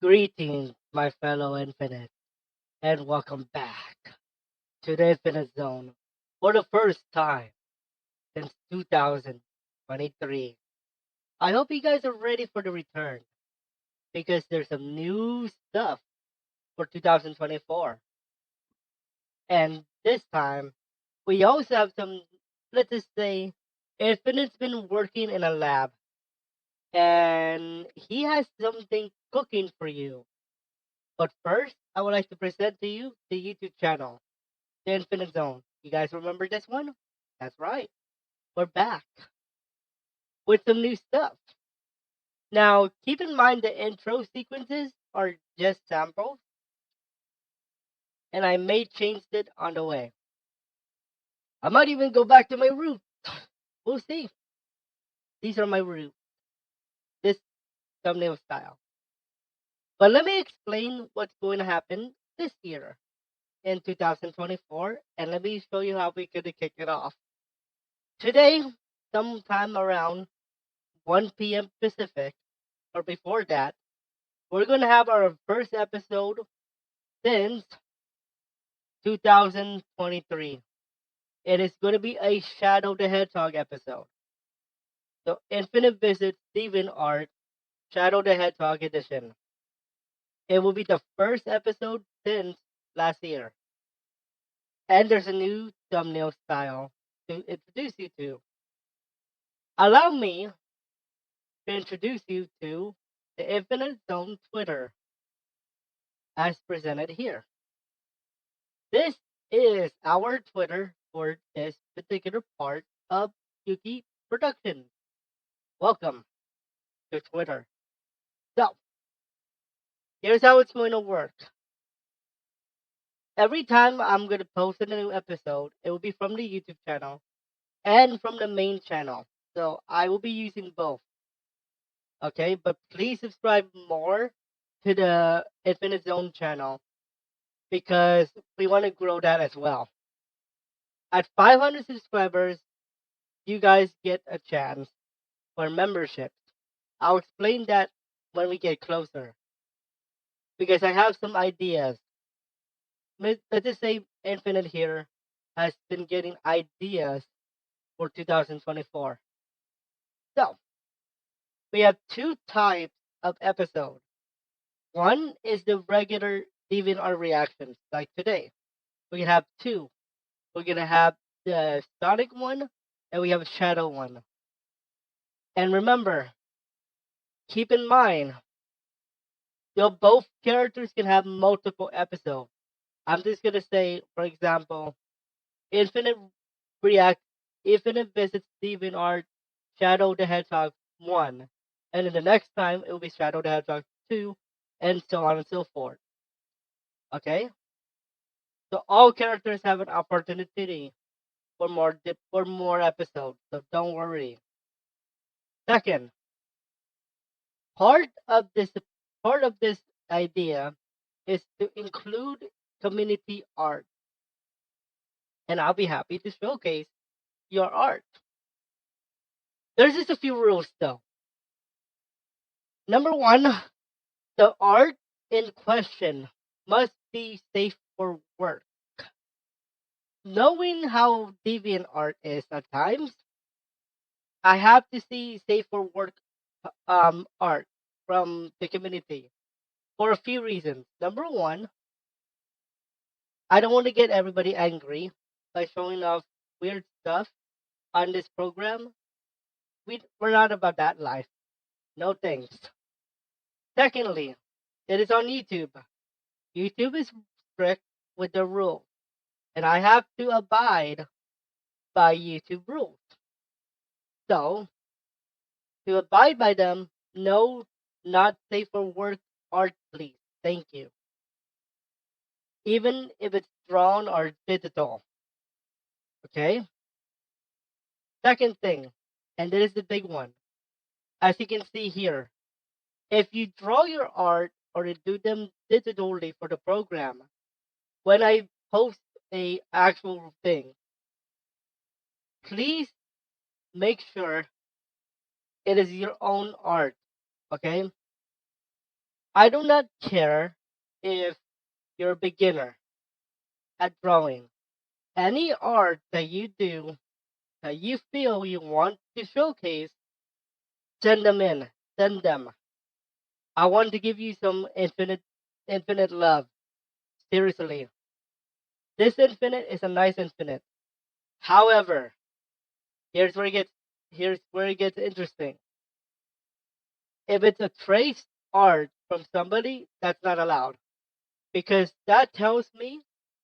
Greetings, my fellow Infinite, and welcome back to the Infinite Zone for the first time since 2023. I hope you guys are ready for the return because there's some new stuff for 2024. And this time, we also have some, let's just say, Infinite's been working in a lab and he has something cooking for you. But first, I would like to present to you the YouTube channel. The Infinite Zone. You guys remember this one? That's right. We're back with some new stuff. Now, keep in mind the intro sequences are just samples, and I may change it on the way. I might even go back to my roots. We'll see. These are my roots, this thumbnail style. But let me explain what's going to happen this year in 2024, and let me show you how we could kick it off. Today, sometime around 1 p.m. Pacific, or before that, we're going to have our first episode since 2023. It is going to be a Shadow the Hedgehog episode. So, Infinite Visit Steven Art Shadow the Hedgehog edition. It will be the first episode since last year. And there's a new thumbnail style to introduce you to. Allow me to introduce you to the Infinite Zone Twitter as presented here. This is our Twitter for this particular part of Yuki Production. Welcome to Twitter. So, here's how it's going to work. Every time I'm going to post a new episode, it will be from the YouTube channel and from the main channel. So, I will be using both. Okay, but please subscribe more to the Infinite Zone channel because we want to grow that as well. At 500 subscribers, you guys get a chance for memberships. I'll explain that when we get closer because I have some ideas. Let's just say Infinite here has been getting ideas for 2024. So we have two types of episode. One is the regular DVR reactions, like today. We can have two. We're gonna have the Sonic one and we have a Shadow one. And remember, keep in mind, both characters can have multiple episodes. I'm just gonna say, for example, Infinite React, Infinite visits Steven Art, Shadow the Hedgehog 1, and then the next time it will be Shadow the Hedgehog 2, and so on and so forth. Okay, so all characters have an opportunity for more episodes, so don't worry. Second, part of this part of this idea is to include community art, and I'll be happy to showcase your art. There's just a few rules though. Number one, the art in question must be safe for work. Knowing how deviant art is at times, I have to see safe for work art from the community for a few reasons. Number one, I don't want to get everybody angry by showing off weird stuff on this program. We're not about that life. No thanks. Secondly, it is on YouTube. YouTube is strict with the rules, and I have to abide by YouTube rules. So, to abide by them, no, not safe for work art, please. Thank you. Even if it's drawn or digital. Okay? Second thing, and this is the big one. As you can see here, if you draw your art or you do them digitally for the program, when I post a actual thing, please make sure it is your own art. Okay? I do not care if you're a beginner at drawing. Any art that you do that you feel you want to showcase, send them in. Send them. I want to give you some infinite love. Seriously. This infinite is a nice infinite. However, here's where it gets here's where it gets interesting. If it's a traced art from somebody, that's not allowed. Because that tells me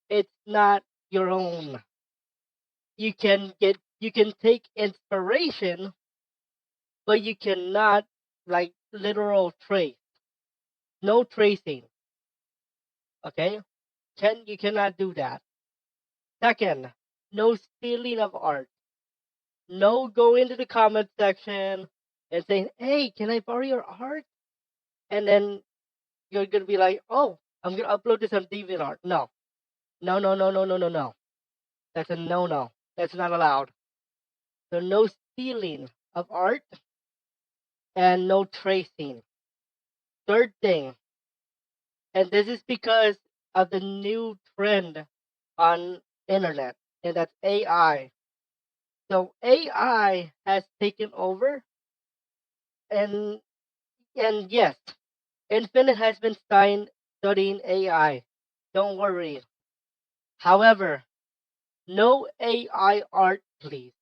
it's not your own. You can take inspiration, but you cannot like literal trace. No tracing. Okay? You cannot do that. Second, no stealing of art. No go into the comment section and saying, "Hey, can I borrow your art?" And then you're gonna be like, "Oh, I'm gonna upload this on DeviantArt." No, no, no, no, no, no, no, no. That's a no. That's not allowed. So no stealing of art and no tracing. Third thing, and this is because of the new trend on internet, and that's AI. So AI has taken over, and yes, Infinite has been studying AI. Don't worry. However, no AI art, please.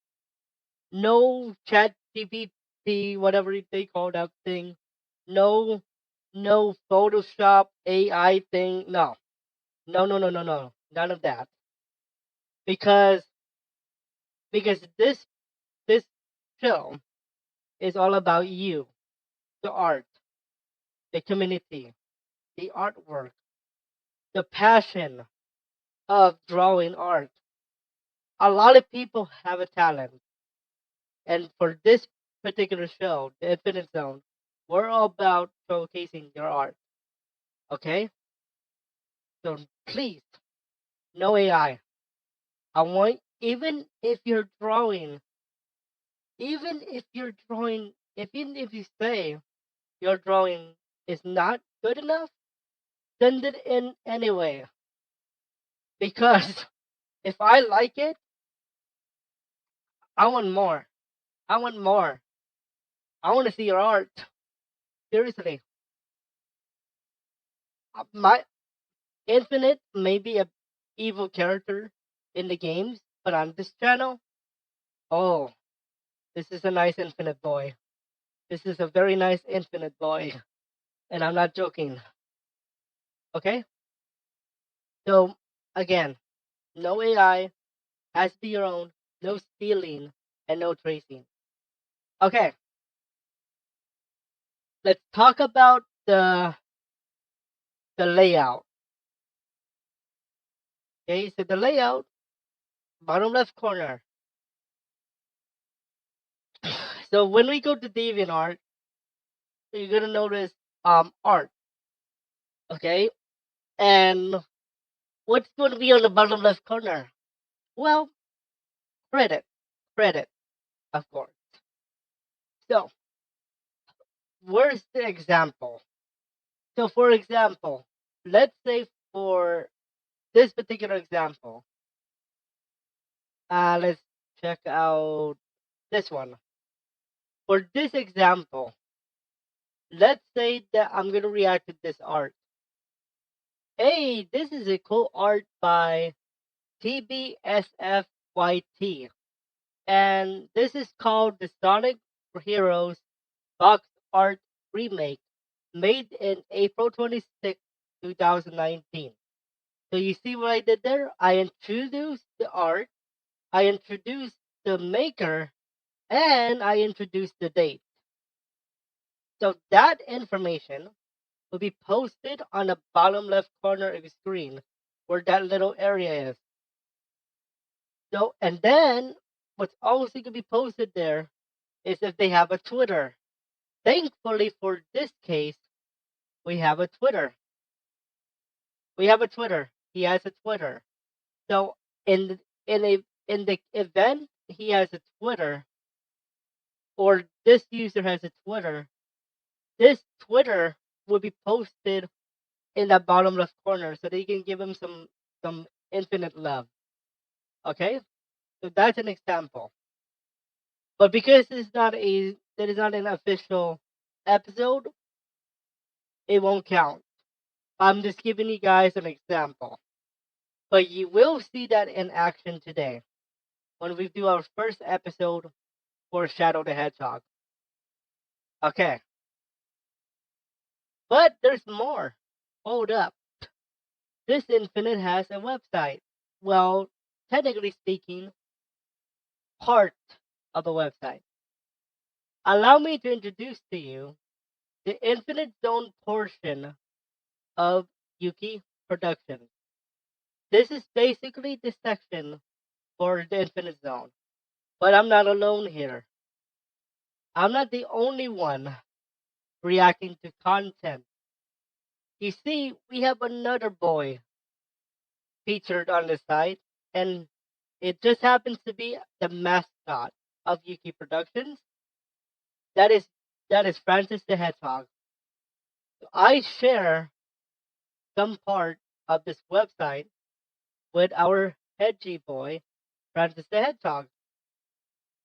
No chat GPT, whatever they call that thing. No, no Photoshop AI thing. No, no, no, no, no, no. None of that. Because this film is all about you, the art, the community, the artwork, the passion of drawing art. A lot of people have a talent, and for this particular show, the Infinite Zone, we're all about showcasing your art. Okay, so please, no AI. I want, even if you say your drawing is not good enough, send it in anyway. Because if I like it, I want more. I want more. I want to see your art. Seriously, my Infinite may be a evil character in the games, but on this channel, oh, this is a nice Infinite boy. This is a very nice Infinite boy, and I'm not joking. Okay, so again, no AI, has to be your own, no stealing, and no tracing. Okay, let's talk about the layout. Okay, so the layout, bottom left corner. So when we go to DeviantArt, you're gonna notice art. Okay, and what's going to be on the bottom left corner? Well, credit, credit, of course. So where's the example? So for example, let's say for this particular example, let's check out this one. For this example, let's say that I'm gonna react to this art. Hey, this is a cool art by TBSFYT, and this is called the Sonic Heroes box art remake, made in April 26, 2019. So you see what I did there? I introduced the art, I introduced the maker, and I introduced the date. So that information will be posted on the bottom left corner of the screen where that little area is. So, and then what's also going to be posted there is if they have a Twitter. Thankfully for this case, we have a Twitter. We have a Twitter. He has a Twitter. So in the event he has a Twitter, or this user has a Twitter, this Twitter will be posted in that bottom left corner so that you can give him some infinite love. Okay, so that's an example. But because that is not an official episode, it won't count. I'm just giving you guys an example. But you will see that in action today when we do our first episode for Shadow the Hedgehog. Okay, but there's more. Hold up. This Infinite has a website. Well, technically speaking, part of a website. Allow me to introduce to you the Infinite Zone portion of Yuki Productions. This is basically the section for the Infinite Zone. But I'm not alone here. I'm not the only one reacting to content. You see, we have another boy featured on the site, and it just happens to be the mascot of Yuki Productions. That is that is Francis the Hedgehog. I share some part of this website with our hedgy boy, Francis the Hedgehog.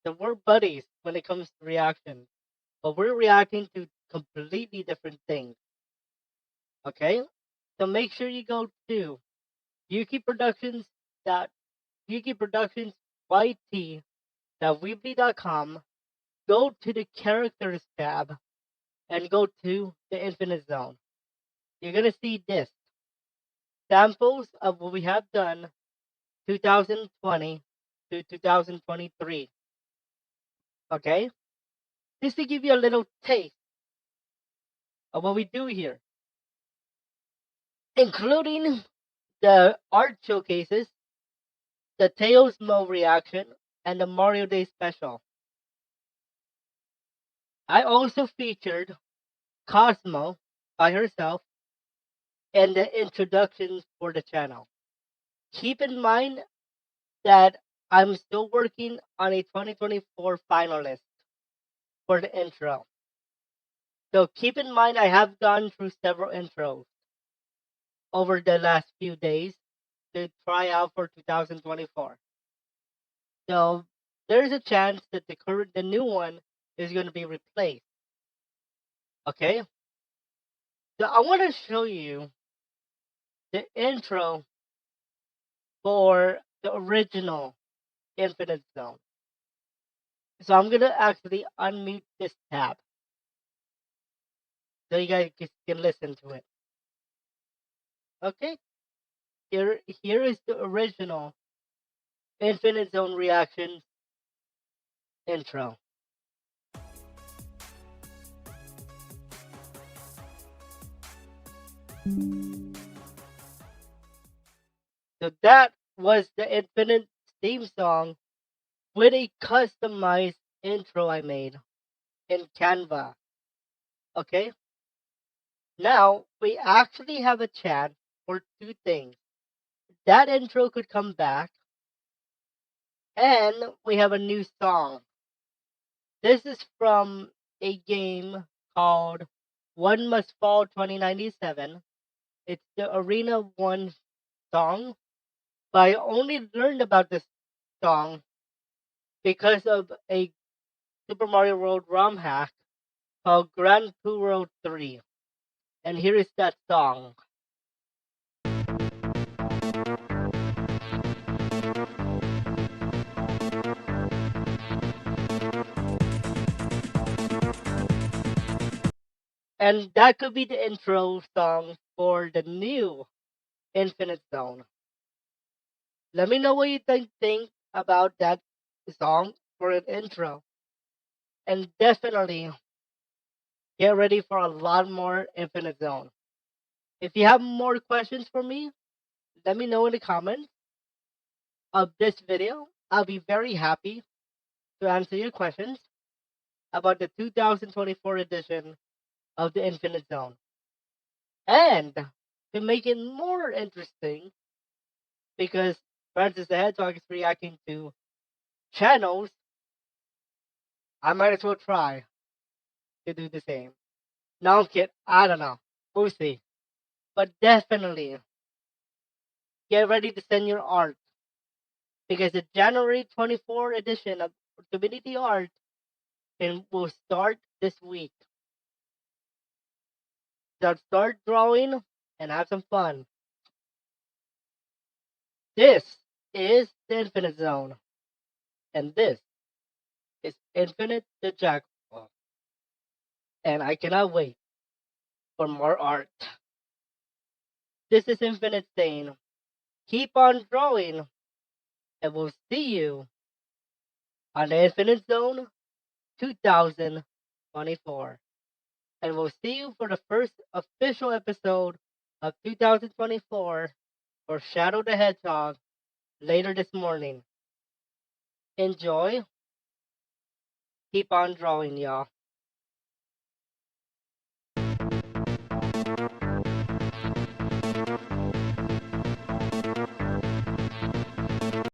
So we're buddies when it comes to reaction, but we're reacting to completely different things. Okay, so make sure you go to Yuki Productions dot Yuki Productions YT weebly.com. Go to the characters tab and go to the Infinite Zone. You're gonna see this samples of what we have done 2020 to 2023. Okay, just to give you a little taste of what we do here, including the art showcases, the Tails Mo reaction, and the Mario Day special. I also featured Cosmo by herself in the introductions for the channel. Keep in mind that I'm still working on a 2024 finalist for the intro. So keep in mind I have gone through several intros over the last few days to try out for 2024. So there's a chance that the new one is going to be replaced. Okay, so I want to show you the intro for the original Infinite Zone. So I'm gonna actually unmute this tab so you guys can listen to it. Okay, here is the original Infinite Zone reactions intro. So that was the Infinite theme song with a customized intro I made in Canva. Okay, now we actually have a chance for two things. That intro could come back, and we have a new song. This is from a game called One Must Fall 2097. It's the Arena 1 song, but I only learned about this song because of a Super Mario World ROM hack called Grand Puro 3. And here is that song. And that could be the intro song for the new Infinite Zone. Let me know what you think about that song for an intro. And definitely get ready for a lot more Infinite Zone. If you have more questions for me, let me know in the comments of this video. I'll be very happy to answer your questions about the 2024 edition of the Infinite Zone. And to make it more interesting, because Francis the Hedgehog is reacting to channels, I might as well try to do the same. No, I'm kidding. I don't know. We'll see. But definitely get ready to send your art because the January 24 edition of Community Art will start this week. So start drawing and have some fun. This is the Infinite Zone, and this is Infinite the Jackal, and I cannot wait for more art. This is Infinite saying, keep on drawing, and we'll see you on the Infinite Zone 2024. And we'll see you for the first official episode of 2024 for Shadow the Hedgehog later this morning. Enjoy. Keep on drawing, y'all.